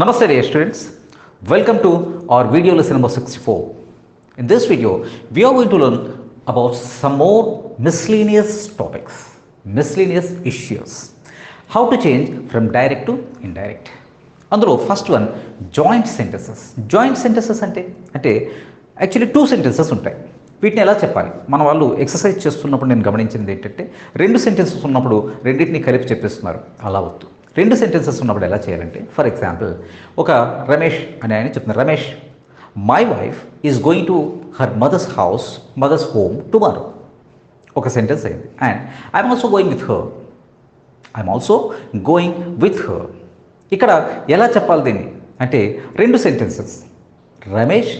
Namaste dear students, welcome to our video lesson number 64. In this video, we are going to learn about some more miscellaneous topics, miscellaneous issues. How to change from direct to indirect. అందులో first one joint sentences. Joint sentences అంటే actually two sentences ఉంటాయి. వీటిని ఎలా చెప్పాలి? మన వాళ్ళు exercise చేస్తున్నప్పుడు నేను గమనించింది ఏంటంటే రెండు సెంటెన్సెస్ ఉన్నప్పుడు రెండింటిని కలిపి చెప్పేస్తున్నారు. అలా వద్దు. రెండు సెంటెన్సెస్ ఉన్నప్పుడు ఎలా చేయాలంటే, ఫర్ ఎగ్జాంపుల్ ఒక రమేష్ అని ఆయన చెప్తున్నారు, Ramesh my wife is going to her mother's home tomorrow. ఒక సెంటెన్స్ అయింది. And I'm also going with her. ఇక్కడ ఎలా చెప్పాలి దీన్ని అంటే రెండు సెంటెన్సెస్. రమేష్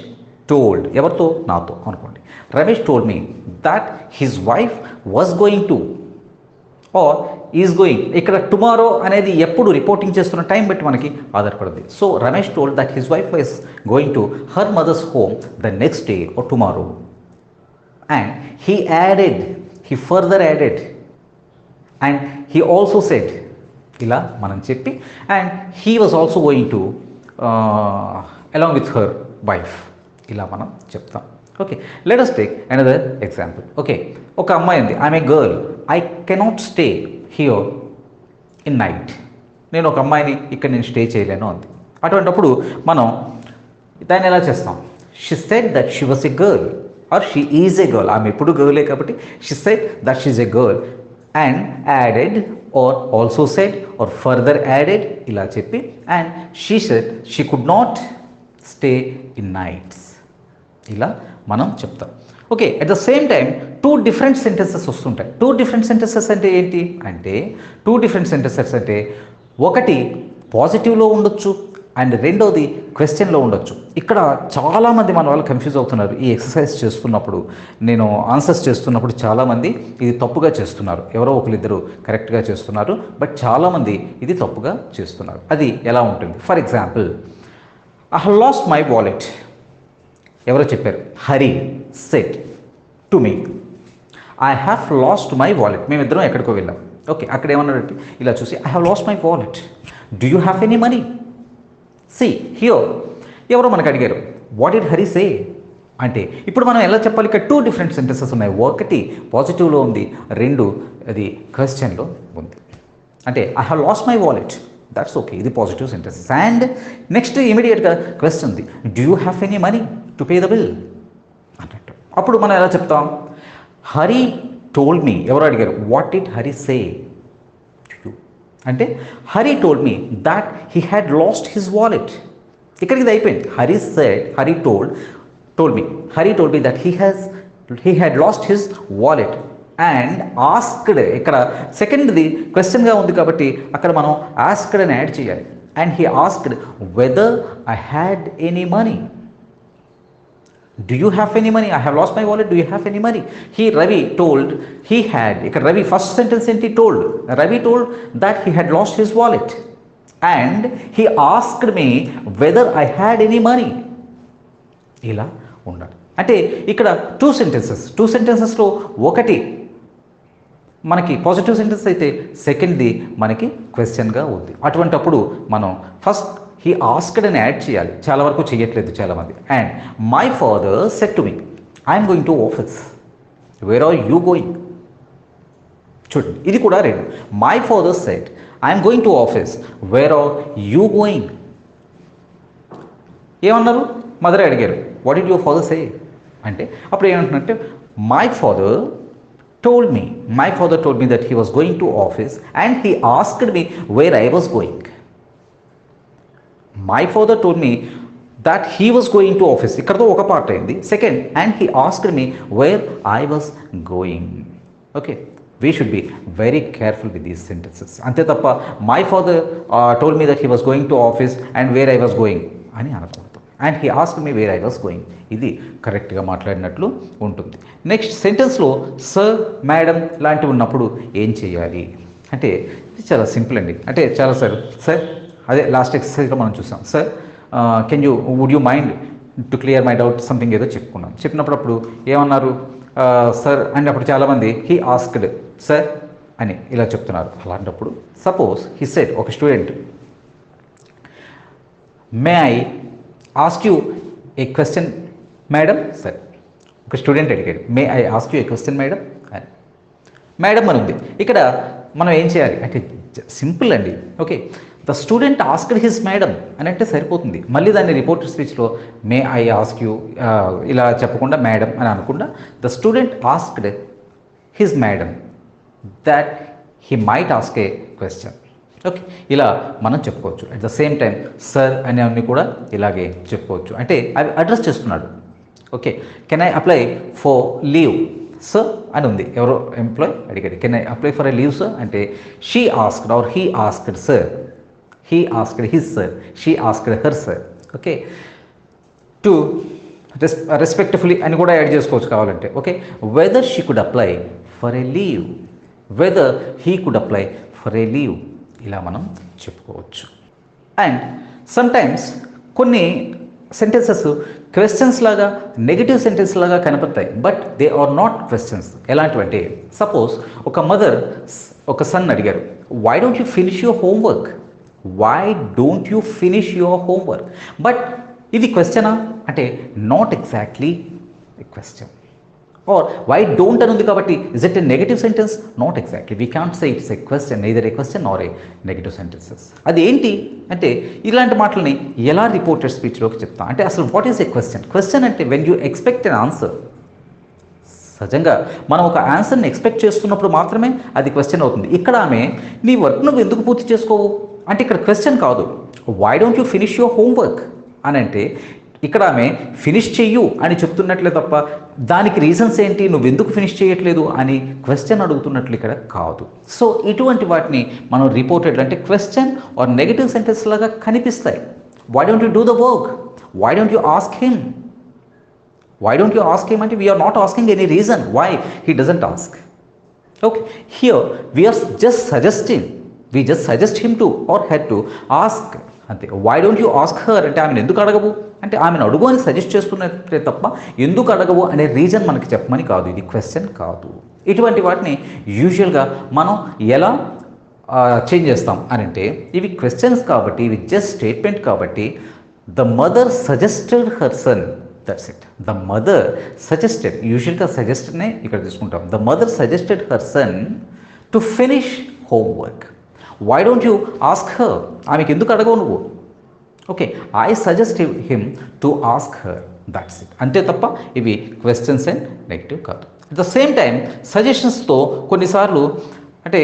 టోల్డ్, ఎవరితో? నాతో అనుకోండి. Ramesh told me that his wife was going to or is going. ఇక్కడ టుమారో అనేది ఎప్పుడు రిపోర్టింగ్ చేస్తున్న టైం బట్టి మనకి ఆధారపడుతుంది. So Ramesh told that his wife was going to her mother's home the next day or tomorrow. And he further added and he also said, ఇలా మనం చెప్పి, and he was also going to along with her wife, ఇలా మనం చెప్తాం. Okay, let us take another example. Okay, ఒక అమ్మాయి ఉంది, I'm a girl, I cannot stay here in night. నేను ఒక అమ్మాయిని ఇక్కడ నేను స్టే చేయలేను అంది. అటువంటిప్పుడు మనం దాన్ని ఎలా చేస్తాం? She said that she was a girl or she is a girl. ఆమె ఎప్పుడు గర్లే కాబట్టి she said that she is a girl and added or also said or further added, ఇలా చెప్పి, and she said she could not stay in nights, ఇలా మనం చెప్తాం. Okay, at the same time two different sentences వస్తుంటాయి. Two different sentences అంటే ఏంటి అంటే, ఒకటి పాజిటివ్లో ఉండొచ్చు అండ్ రెండోది క్వశ్చన్లో ఉండొచ్చు. ఇక్కడ చాలామంది మన వాళ్ళు కన్ఫ్యూజ్ అవుతున్నారు. ఈ ఎక్సర్సైజ్ చేస్తున్నప్పుడు, నేను ఆన్సర్స్ చేస్తున్నప్పుడు చాలామంది ఇది తప్పుగా చేస్తున్నారు. ఎవరో ఒకరిద్దరు కరెక్ట్గా చేస్తున్నారు, బట్ చాలామంది ఇది తప్పుగా చేస్తున్నారు. అది ఎలా ఉంటుంది? For example, I have lost my wallet. ఎవరో చెప్పారు, Hari said to me I have lost my wallet. మేమిద్దరం ఎక్కడికో వెళ్ళాం. ఓకే, అక్కడ ఏమన్నారంటే ఇలా చూసి, I have lost my wallet, do you have any money? See here ఎవరో మనకు అడిగారు, వాట్ డిడ్ హరి సే అంటే, ఇప్పుడు మనం ఎలా చెప్పాలి? ఇక్కడ టూ డిఫరెంట్ సెంటెన్సెస్ ఉన్నాయి. ఒకటి పాజిటివ్లో ఉంది, రెండు అది క్వశ్చన్లో ఉంది. అంటే I have lost my wallet, that's okay, ఇది పాజిటివ్ సెంటెన్సెస్. అండ్ నెక్స్ట్ ఇమీడియట్గా క్వశ్చన్ ఉంది, do you have any money to pay the bill అన్నట్టు. అప్పుడు మనం ఎలా చెప్తాం? హరి టోల్డ్ మీ, ఎవరు అడిగారు, వాట్ డిడ్ హరి సే అంటే, Hari told me that he had last his wallet. ఇక్కడికి ఇది అయిపోయింది. Hari told me that he had last his wallet and asked. ఇక్కడ సెకండ్ది క్వశ్చన్గా ఉంది కాబట్టి అక్కడ మనం ఆస్క్డ్ అని యాడ్ చేయాలి. And he asked weather I had any money. Do you have any money? I have lost my wallet. Do you have any money? Ravi told he had. ఇక్కడ Ravi first sentence ఏంటి? told. Ravi told that he had lost his wallet and he asked me whether I had any money. ఇలా ఉండాలి. అంటే ఇక్కడ two సెంటెన్సెస్లో ఒకటి మనకి positive sentence అయితే సెకండ్ది మనకి క్వశ్చన్గా ఉంది. అటువంటప్పుడు మనం ఫస్ట్ హీ ఆస్క్డ్ అని యాడ్ చేయాలి. చాలా వరకు చేయట్లేదు చాలామంది. And my father said to me I'm going to office, where are you going? చూడండి, ఇది కూడా రెండు. My father said I'm going to office, where are you going? ఏమన్నారు? మదర్ అడిగారు, what did your father say అంటే, అప్పుడు ఏమంటున్నట్టే, my father told me that he was going to office and he asked me where I was going. My father told me that he was going to office. ikkada oka part ayindi. Second, and he asked me where I was going. Okay, we should be very careful with these sentences. ante tappa my father told me that he was going to office and where I was going ani anakudadu. And he asked me where I was going. ఇది కరెక్ట్గా మాట్లాడినట్లు ఉంటుంది. Next సెంటెన్స్లో sir, madam లాంటివి ఉన్నప్పుడు ఏం చేయాలి అంటే, ఇది చాలా సింపుల్ అండి. అంటే చాలా సార్ అదే లాస్ట్ ఎక్సర్సైజ్లో మనం చూసాం. Sir would you mind to clear my doubt something ఏదో చెప్పినప్పుడు అప్పుడు ఏమన్నారు? సార్ అండ్ అప్పుడు చాలామంది హీ ఆస్క్డ్ సార్ అని ఇలా చెప్తున్నారు. అలాంటప్పుడు సపోజ్ హీ సెడ్, ఒక student may I ask you a question madam sir. ఒక స్టూడెంట్ అడిగాడు, may I ask you a question madam అని. మేడం అని ఉంది. ఇక్కడ మనం ఏం చేయాలి అంటే సింపుల్ అండి. Okay, the student asked his madam అని అంటే సరిపోతుంది. మళ్ళీ దాన్ని రిపోర్టర్ స్పీచ్లో మే ఐ ఆస్క్ యూ ఇలా చెప్పకుండా మేడం అని అనకుండా the student asked his madam that he might ask A question. Okay, ఇలా మనం చెప్పుకోవచ్చు. At the same time sir అనేవన్నీ కూడా ఇలాగే చెప్పుకోవచ్చు. అంటే అవి అడ్రస్ చేస్తున్నాడు. Okay, can I apply for leave sir అని ఉంది. ఎవరో ఎంప్లాయ్ అడిగాడు, can I apply for a leave sir అంటే she asked or he asked sir, he asked his sir, she asked her sir. Okay, to respectfully అని కూడా add చేసుకోవచ్చు కావాలంటే. Okay, whether she could apply for a leave, whether he could apply for a leave, ఇలా మనం చెప్పుకోవచ్చు. And sometimes కొన్ని sentences questions లాగా negative sentence లాగా కనపడతాయి, but they are not questions. ఎలాంటివంటే సపోజ్ ఒక మదర్ ఒక సన్ అడిగారు, why don't you finish your homework, why don't you finish your homework. But ఇది క్వశ్చనా అంటే not exactly a question. Or why don't అని ఉంది కాబట్టి is it a negative sentence? Not exactly. We can't say it's a question, either A question or a negative sentences. అది ఏంటి అంటే ఇలాంటి మాటలని ఎలా రిపోర్టెడ్ స్పీచ్లోకి చెప్తాం అంటే అసలు what is a question? Question అంటే when you expect an answer. సహజంగా మనం ఒక ఆన్సర్ని ఎక్స్పెక్ట్ చేస్తున్నప్పుడు మాత్రమే అది క్వశ్చన్ అవుతుంది. ఇక్కడ ఆమె నీ వర్క్ నువ్వు ఎందుకు పూర్తి చేసుకోవు అంటే ఇక్కడ క్వశ్చన్ కాదు. Why don't you finish your homework అని అంటే ఇక్కడ ఆమె ఫినిష్ చెయ్యు అని చెప్తున్నట్లే తప్ప దానికి రీజన్స్ ఏంటి, నువ్వు ఎందుకు ఫినిష్ చేయట్లేదు అని క్వశ్చన్ అడుగుతున్నట్లు ఇక్కడ కాదు. సో ఇటువంటి వాటిని మనం రిపోర్టెడ్ అంటే క్వశ్చన్ ఆర్ నెగటివ్ సెంటెన్స్ లాగా కనిపిస్తాయి. Why don't you do the work, why don't you ask him, why don't you ask him అంటే we're not asking any reason why he doesn't ask. Okay, here we're just suggesting, we just suggest him to or her to ask అంతే. Why don't you ask her అంటే ఆమెను ఎందుకు అడగవు అంటే ఆమెను అడుగు అని suggest చేస్తున్నట్లే తప్ప ఎందుకు అడగవు అనే రీజన్ మనకి చెప్పమని కాదు. ఇది క్వశ్చన్ కాదు. ఇటువంటి వాటిని యూజువల్గా మనం ఎలా చేంజ్ చేస్తాం అని అంటే ఇవి క్వశ్చన్స్ కాబట్టి, ఇవి జస్ట్ స్టేట్మెంట్ కాబట్టి the mother suggested her son, that's it. The mother suggested, యూజువల్గా సజెస్టెడ్నే ఇక్కడ తీసుకుంటాం. The mother suggested her son to finish homework. Why don't you ask her, ఆమెకి ఎందుకు అడగవు నువ్వు? Okay, I suggest him to ask her, that's it. అంతే తప్ప ఇవి క్వశ్చన్స్ అండ్ నెగిటివ్ కాదు. అట్ ద సేమ్ టైం సజెషన్స్తో కొన్నిసార్లు అంటే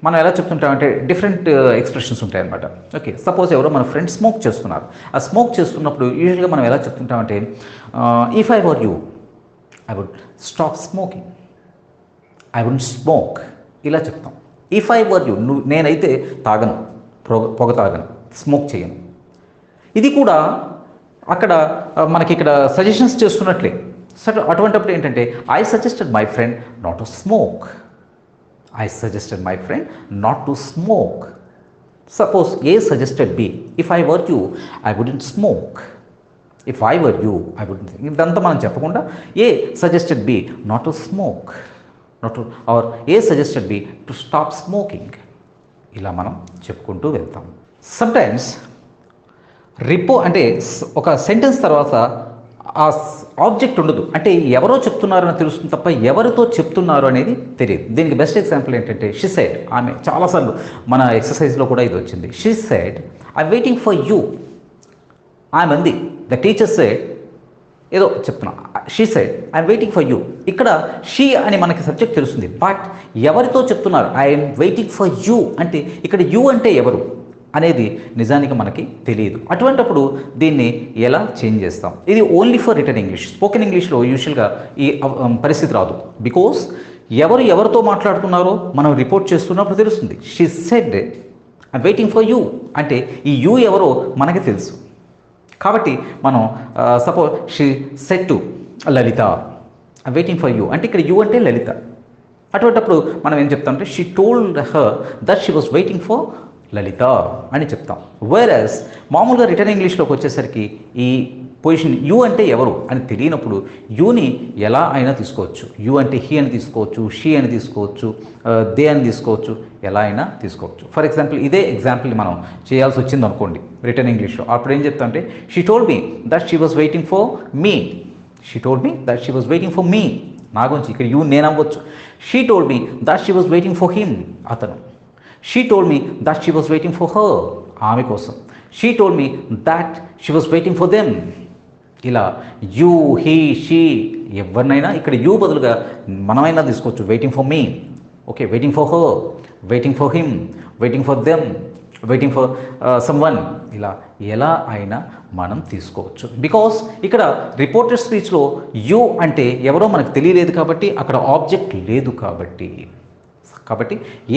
మనం ఎలా చెప్తుంటామంటే డిఫరెంట్ ఎక్స్ప్రెషన్స్ ఉంటాయన్నమాట. ఓకే, సపోజ్ ఎవరో మన ఫ్రెండ్ స్మోక్ చేస్తున్నారు. ఆ స్మోక్ చేస్తున్నప్పుడు యూజువల్గా మనం ఎలా చెప్తుంటామంటే if I were you I would stop smoking, I would smoke, ఇలా చెప్తాం. ఇఫ్ ఐ వర్ యూ, నేనైతే తాగను, పొగ తాగను, స్మోక్ చేయను. ఇది కూడా అక్కడ మనకి ఇక్కడ సజెషన్స్ చేస్తున్నట్లే. సరే, అటువంటిప్పుడు ఏంటంటే I suggested my friend not to smoke, I suggested my friend not to smoke. Suppose A suggested B, if I were you I wouldn't smoke, if I were you I wouldn't. ఇదంతా మనం చెప్పకుండా A suggested B not to smoke, not to or A suggested B to stop smoking, ఇలా మనం చెప్పుకుంటూ వెళ్తాం. Sometimes అంటే ఒక sentence తర్వాత ఆ ఆబ్జెక్ట్ ఉండదు, అంటే ఎవరో చెప్తున్నారు అని తెలుస్తుంది తప్ప ఎవరితో చెప్తున్నారు అనేది తెలియదు. దీనికి బెస్ట్ ఎగ్జాంపుల్ ఏంటంటే షీ సెడ్. ఆమె చాలాసార్లు మన ఎక్సర్సైజ్లో కూడా ఇది వచ్చింది. She said I waiting for you. ఆమె అంది, ద టీచర్ సెడ్, ఏదో చెప్తున్నా, she said I'm waiting for you. ఇక్కడ షీ అని మనకి సబ్జెక్ట్ తెలుస్తుంది, బట్ ఎవరితో చెప్తున్నారు ఐఎమ్ వెయిటింగ్ ఫర్ యూ అంటే ఇక్కడ యూ అంటే ఎవరు అనేది నిజానికి మనకి తెలియదు. అటువంటప్పుడు దీన్ని ఎలా చేంజ్ చేస్తాం? ఇది only for written English. Spoken ఇంగ్లీష్లో యూజువల్గా ఈ పరిస్థితి రాదు. బికాస్ ఎవరితో మాట్లాడుతున్నారో మనం రిపోర్ట్ చేస్తున్నప్పుడు తెలుస్తుంది. She said I'm waiting for you అంటే ఈ యూ ఎవరో మనకి తెలుసు. కాబట్టి మనం suppose she said to Lalitha I'm waiting for you అంటే ఇక్కడ యూ అంటే లలిత. అటువంటప్పుడు మనం ఏం చెప్తామంటే she told her that she was waiting for Lalitha అని చెప్తాం. వేరస్ మామూలుగా రిటర్న్ ఇంగ్లీష్లోకి వచ్చేసరికి ఈ పొజిషన్ యూ అంటే ఎవరు అని తెలియనప్పుడు యూని ఎలా అయినా తీసుకోవచ్చు. యూ అంటే హీ అని తీసుకోవచ్చు, షీ అని తీసుకోవచ్చు, దే అని తీసుకోవచ్చు, ఎలా అయినా తీసుకోవచ్చు. ఫర్ ఎగ్జాంపుల్ ఇదే ఎగ్జాంపుల్ మనం చేయాల్సి వచ్చింది అనుకోండి రిటర్న్ ఇంగ్లీష్లో. అప్పుడు ఏం చెప్తా అంటే she told me that she was waiting for me. She told me that she was waiting for me, నా గురించి. ఇక్కడ యూ నేను అవ్వచ్చు. She told me that she was waiting for him, అతను. She told me that she was waiting for her, ఆమె కోసం. She told me that she was waiting for them. ఇలా you, he, she, ఎవరినైనా ఇక్కడ you బదులుగా మనమైనా తీసుకోవచ్చు. Waiting for me, okay, waiting for her, waiting for him, waiting for them, waiting for someone, ఇలా ఎలా అయినా మనం తీసుకోవచ్చు. బికాస్ ఇక్కడ రిపోర్టెడ్ స్పీచ్లో యూ అంటే ఎవరో మనకు తెలియలేదు కాబట్టి, అక్కడ ఆబ్జెక్ట్ లేదు కాబట్టి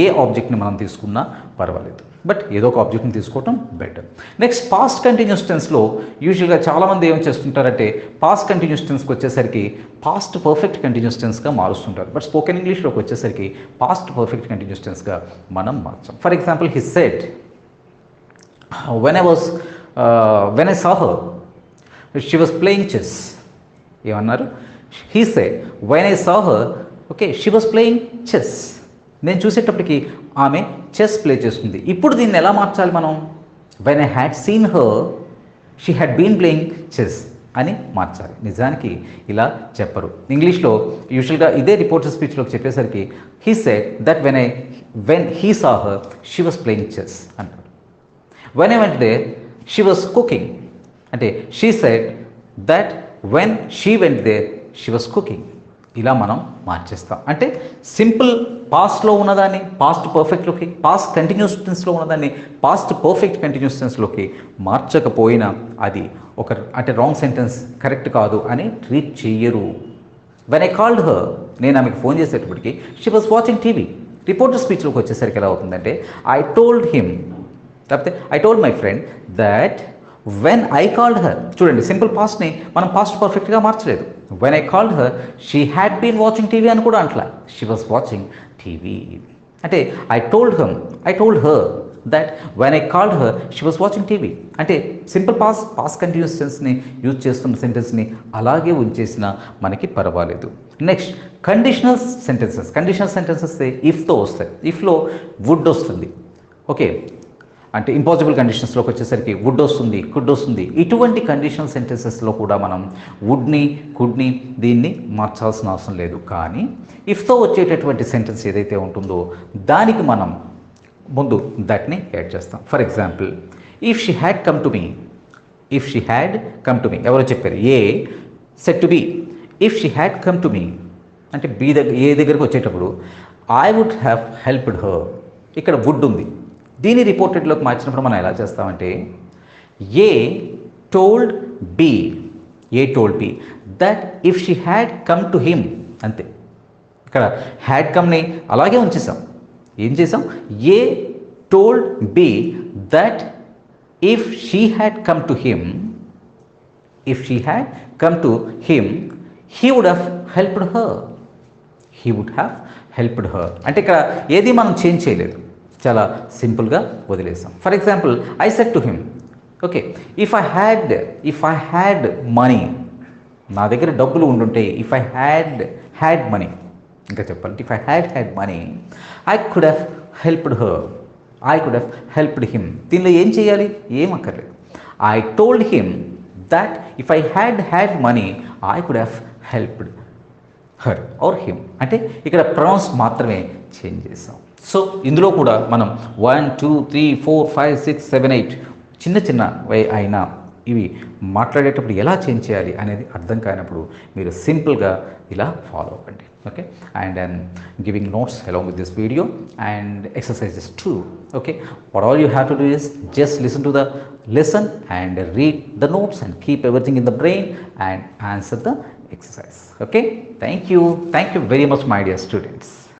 ఏ ఆబ్జెక్ట్ని మనం తీసుకున్నా పర్వాలేదు, బట్ ఏదో ఒక ఆబ్జెక్ట్ని తీసుకోవటం బెటర్. నెక్స్ట్ పాస్ట్ కంటిన్యూస్ టెన్స్లో యూజువల్గా చాలామంది ఏం చేస్తుంటారంటే పాస్ట్ కంటిన్యూస్ టెన్స్కి వచ్చేసరికి పాస్ట్ పర్ఫెక్ట్ కంటిన్యూస్ టెన్స్గా మారుస్తుంటారు. బట్ స్పోకెన్ ఇంగ్లీష్లోకి వచ్చేసరికి పాస్ట్ పర్ఫెక్ట్ కంటిన్యూస్ టెన్స్గా మనం మార్చాం. For example he said when I saw her she was playing chess. ఏమన్నారు? he said when I saw her, okay, she was playing chess. నేను చూసేటప్పటికి ఆమె చెస్ ప్లే చేస్తుంది. ఇప్పుడు దీన్ని ఎలా మార్చాలి మనం? when I had seen her she had been playing chess అని మార్చాలి. నిజానికి ఇలా చెప్పరు ఇంగ్లీష్లో. యూజువల్గా ఇదే రిపోర్టర్ స్పీచ్లోకి చెప్పేసరికి he said that when he saw her she was playing chess అంటారు. when I went there she was cooking అంటే she said that when she went there she was cooking. ఇలా మనం మార్చేస్తాం. అంటే సింపుల్ పాస్ట్లో ఉన్నదాన్ని పాస్ట్ పర్ఫెక్ట్లోకి, పాస్ట్ కంటిన్యూస్ టెన్స్లో ఉన్నదాన్ని past perfect continuous టెన్స్లోకి మార్చకపోయినా అది ఒక అంటే రాంగ్ సెంటెన్స్, కరెక్ట్ కాదు అని ట్రీట్ చెయ్యరు. వెన్ ఐ కాల్డ్ హర్, నేను ఆమెకు ఫోన్ చేసేటప్పటికి she was watching TV. Reporter స్పీచ్లోకి వచ్చేసరికి ఎలా అవుతుందంటే ఐ టోల్డ్ హిమ్, లేకపోతే I told my friend that when I called her. చూడండి, సింపుల్ పాస్ట్ని మనం పాస్ట్ పర్ఫెక్ట్గా మార్చలేదు. When I called her she had been watching TV అని కూడా అంటలా, షీ వాజ్ వాచింగ్ టీవీ. అంటే I told her that when I called her she was watching TV. అంటే సింపుల్ పాస్ట్ కంటిన్యూస్ టెన్స్ని యూజ్ చేస్తున్న సెంటెన్స్ని అలాగే ఉంచేసినా మనకి పర్వాలేదు. నెక్స్ట్ కండిషనల్ సెంటెన్సెస్ ఇఫ్తో వస్తాయి. ఇఫ్లో వుడ్ వస్తుంది, ఓకే, అంటే ఇంపాసిబుల్ కండిషన్స్లోకి వచ్చేసరికి వుడ్ వస్తుంది, కుడ్ వస్తుంది. ఇటువంటి కండిషనల్ సెంటెన్సెస్లో కూడా మనం వుడ్ని, కుడ్ని, దీన్ని మార్చాల్సిన అవసరం లేదు. కానీ ఇఫ్తో వచ్చేటటువంటి సెంటెన్స్ ఏదైతే ఉంటుందో దానికి మనం ముందు దట్ని యాడ్ చేస్తాం. For example if she had come to me, ఎవరో చెప్పారు, A said to B. If she had come to me అంటే బి ఏ దగ్గరకు వచ్చేటప్పుడు I would have helped her. ఇక్కడ వుడ్ ఉంది, దీన్ని రిపోర్టెడ్లోకి మార్చినప్పుడు మనం ఎలా చేస్తామంటే A told B that if she had come to him, అంతే. ఇక్కడ హ్యాడ్ కమ్ని అలాగే ఉంచేసాం. ఏం చేసాం? A told B that if she had come to him he would have helped her. అంటే ఇక్కడ ఏది మనం చేంజ్ చేయలేదు, చాలా సింపుల్గా వదిలేసాం. For example I said to him, okay, if I had money, నా దగ్గర డబ్బులు ఉండుంటే, ఇఫ్ ఐ హ్యాడ్ మనీ, ఇంకా చెప్పాలంటే if I had money I could have helped him. దీనిలో ఏం చేయాలి? ఏం అక్కర్లేదు. I told him that if I had money I could have helped her or him. అంటే ఇక్కడ ప్రొనౌన్స్ మాత్రమే చేంజ్ చేసాం. సో ఇందులో కూడా మనం 1 2 3 4 5 6 7 8 చిన్న అయినా ఇవి మాట్లాడేటప్పుడు ఎలా చేంజ్ చేయాలి అనేది అర్థం కానప్పుడు మీరు సింపుల్గా ఇలా ఫాలో అవ్వండి. Okay, and I'm giving notes along with this video and exercises two. Okay, what all you have to do is just listen to the lesson and read the notes and keep everything in the brain and answer the exercise. Okay, thank you very much my dear students.